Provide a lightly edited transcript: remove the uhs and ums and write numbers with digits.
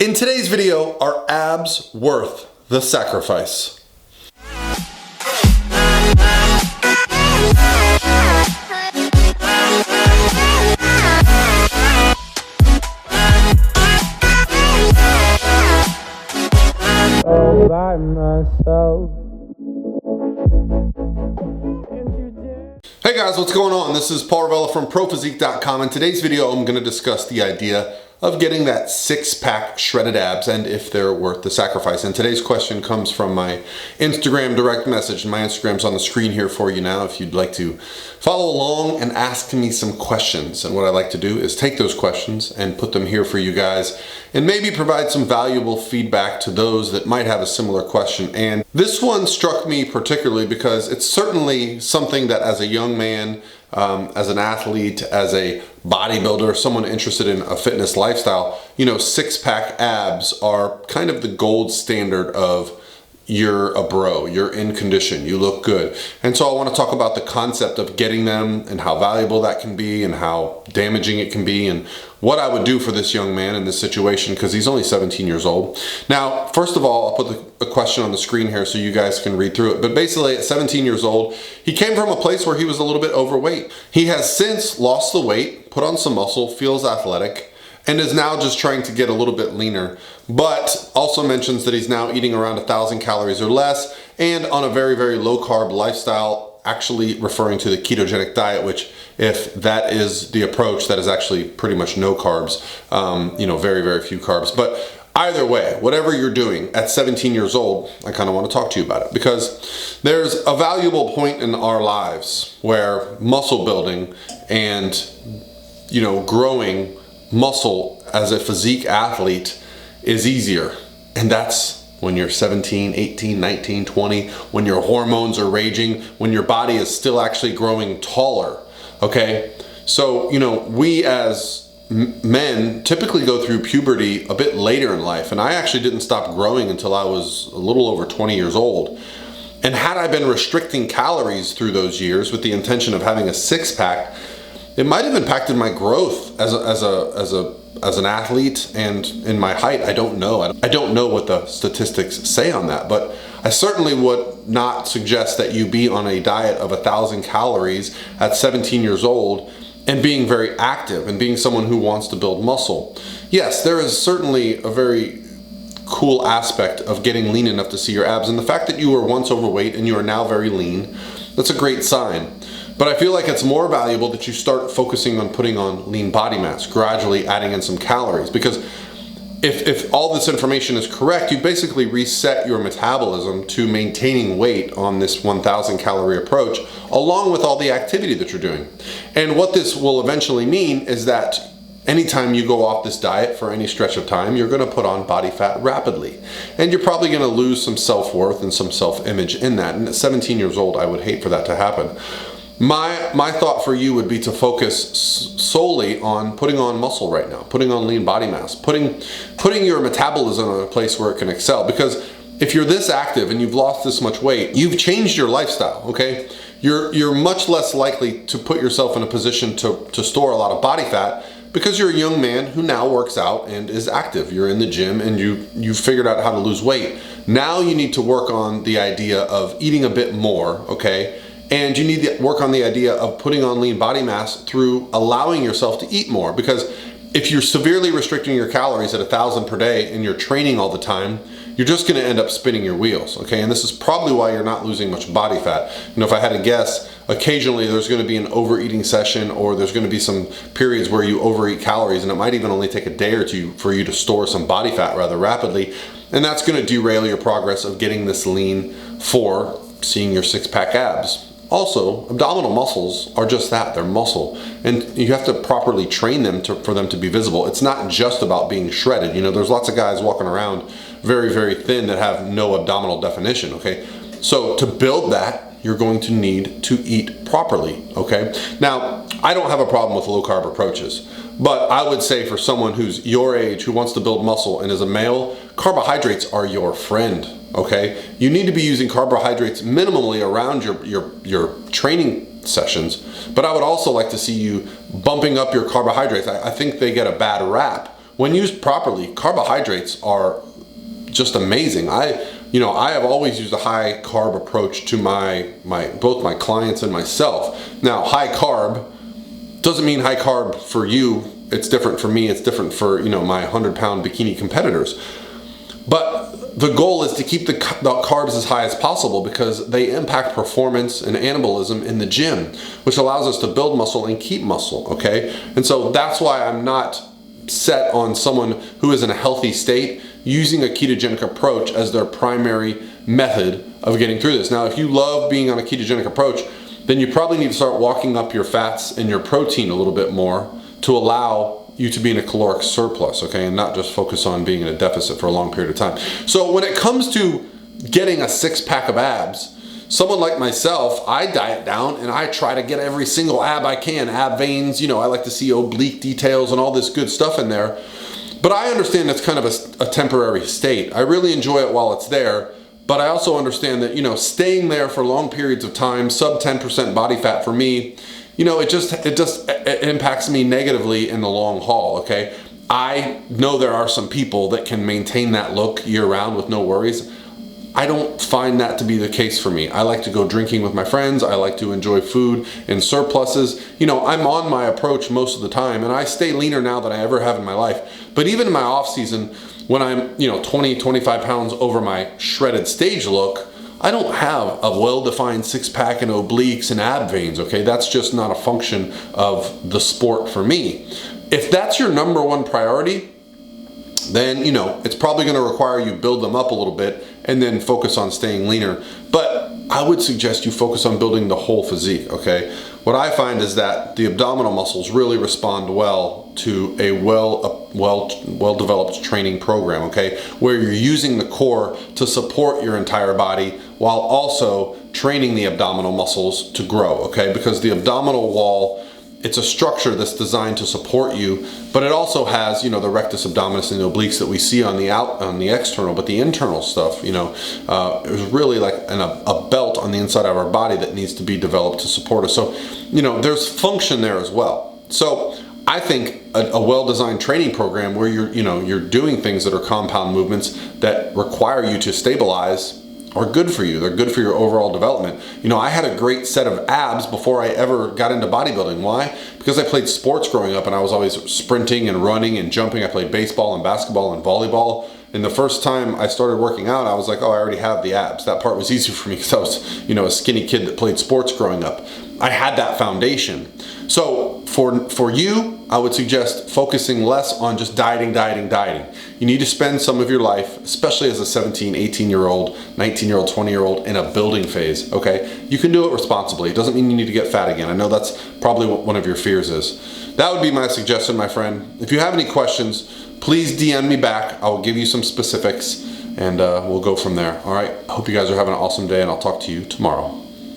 In today's video, are abs worth the sacrifice? All by myself. Hey guys, what's going on? This is Paul Ravella from ProPhysique.com. In today's video, I'm going to discuss the idea of getting that six-pack shredded abs and if they're worth the sacrifice. And today's question comes from my Instagram direct message. My Instagram's on the screen here for you now if you'd like to follow along and ask me some questions. And what I like to do is take those questions and put them here for you guys and maybe provide some valuable feedback to those that might have a similar question. And this one struck me particularly because it's certainly something that as a young man, as an athlete, as a bodybuilder, someone interested in a fitness lifestyle, you know, six-pack abs are kind of the gold standard of you're a bro, you're in condition, you look good. And so I want to talk about the concept of getting them and how valuable that can be and how damaging it can be and what I would do for this young man in this situation because he's only 17 years old. Now, first of all, I'll put the question on the screen here so you guys can read through it. But basically at 17 years old, he came from a place where he was a little bit overweight. He has since lost the weight, put on some muscle, feels athletic, and is now just trying to get a little bit leaner, but also mentions that he's now eating around 1,000 calories or less and on a very, very low carb lifestyle, actually referring to the ketogenic diet, which if that is the approach, that is actually pretty much no carbs, you know, very, very few carbs. But either way, whatever you're doing at 17 years old, I kind of want to talk to you about it because there's a valuable point in our lives where muscle building and, you know, growing muscle as a physique athlete is easier. And that's when you're 17, 18, 19, 20, when your hormones are raging, when your body is still actually growing taller, okay? So, you know, we as men typically go through puberty a bit later in life. And I actually didn't stop growing until I was a little over 20 years old. And had I been restricting calories through those years with the intention of having a six-pack, it might have impacted my growth as an athlete and in my height. I don't know. I don't know what the statistics say on that, but I certainly would not suggest that you be on a diet of 1,000 calories at 17 years old and being very active and being someone who wants to build muscle. Yes, there is certainly a very cool aspect of getting lean enough to see your abs, and the fact that you were once overweight and you are now very lean, that's a great sign. But I feel like it's more valuable that you start focusing on putting on lean body mass, gradually adding in some calories. Because if all this information is correct, you basically reset your metabolism to maintaining weight on this 1,000 calorie approach, along with all the activity that you're doing. And what this will eventually mean is that anytime you go off this diet for any stretch of time, you're going to put on body fat rapidly. And you're probably going to lose some self-worth and some self-image in that. And at 17 years old, I would hate for that to happen. My thought for you would be to focus solely on putting on muscle right now, putting on lean body mass, putting your metabolism in a place where it can excel. Because if you're this active and you've lost this much weight, you've changed your lifestyle, okay? You're much less likely to put yourself in a position to store a lot of body fat because you're a young man who now works out and is active. You're in the gym and you've figured out how to lose weight. Now you need to work on the idea of eating a bit more, okay? And you need to work on the idea of putting on lean body mass through allowing yourself to eat more. Because if you're severely restricting your calories at 1,000 per day and you're training all the time, you're just gonna end up spinning your wheels, okay? And this is probably why you're not losing much body fat. You know, if I had to guess, occasionally there's gonna be an overeating session or there's gonna be some periods where you overeat calories and it might even only take a day or two for you to store some body fat rather rapidly. And that's gonna derail your progress of getting this lean for seeing your six-pack abs. Also, abdominal muscles are just that, they're muscle. And you have to properly train them for them to be visible. It's not just about being shredded. You know, there's lots of guys walking around very, very thin that have no abdominal definition, okay? So to build that, you're going to need to eat properly, okay? Now, I don't have a problem with low carb approaches, but I would say for someone who's your age, who wants to build muscle and is a male, carbohydrates are your friend, okay? You need to be using carbohydrates minimally around your training sessions, but I would also like to see you bumping up your carbohydrates. I think they get a bad rap when used properly, carbohydrates are just amazing. I have always used a high carb approach to both my clients and myself. Now, high carb doesn't mean high carb for you. It's different for me. It's different for, my 100-pound bikini competitors. But the goal is to keep the carbs as high as possible because they impact performance and anabolism in the gym, which allows us to build muscle and keep muscle, okay? And so that's why I'm not set on someone who is in a healthy state using a ketogenic approach as their primary method of getting through this. Now, if you love being on a ketogenic approach, then you probably need to start walking up your fats and your protein a little bit more to allow you to be in a caloric surplus, okay, and not just focus on being in a deficit for a long period of time. So when it comes to getting a six-pack of abs, someone like myself, I diet down and I try to get every single ab I can, ab veins, I like to see oblique details and all this good stuff in there. But I understand it's kind of a temporary state. I really enjoy it while it's there, but I also understand that, staying there for long periods of time, sub 10% body fat for me, it impacts me negatively in the long haul, okay? I know there are some people that can maintain that look year round with no worries. I don't find that to be the case for me. I like to go drinking with my friends. I like to enjoy food in surpluses. I'm on my approach most of the time, and I stay leaner now than I ever have in my life. But even in my off season, when I'm 20, 25 pounds over my shredded stage look, I don't have a well-defined six-pack and obliques and ab veins, okay? That's just not a function of the sport for me. If that's your number one priority, then, it's probably gonna require you build them up a little bit and then focus on staying leaner. But I would suggest you focus on building the whole physique, okay? What I find is that the abdominal muscles really respond well to a well-developed training program, okay? Where you're using the core to support your entire body while also training the abdominal muscles to grow, okay? Because the abdominal wall, it's a structure that's designed to support you, but it also has, the rectus abdominis and the obliques that we see on the external, but the internal stuff, is really like a belt on the inside of our body that needs to be developed to support us. So, there's function there as well. So I think a well-designed training program where you're doing things that are compound movements that require you to stabilize are good for you. They're good for your overall development. I had a great set of abs before I ever got into bodybuilding. Why? Because I played sports growing up and I was always sprinting and running and jumping. I played baseball and basketball and volleyball. And the first time I started working out, I was like, oh, I already have the abs. That part was easy for me because I was, a skinny kid that played sports growing up. I had that foundation. So for you, I would suggest focusing less on just dieting. You need to spend some of your life, especially as a 17, 18-year-old, 19-year-old, 20-year-old in a building phase, okay? You can do it responsibly. It doesn't mean you need to get fat again. I know that's probably what one of your fears is. That would be my suggestion, my friend. If you have any questions, please DM me back. I'll give you some specifics and we'll go from there. All right, I hope you guys are having an awesome day and I'll talk to you tomorrow.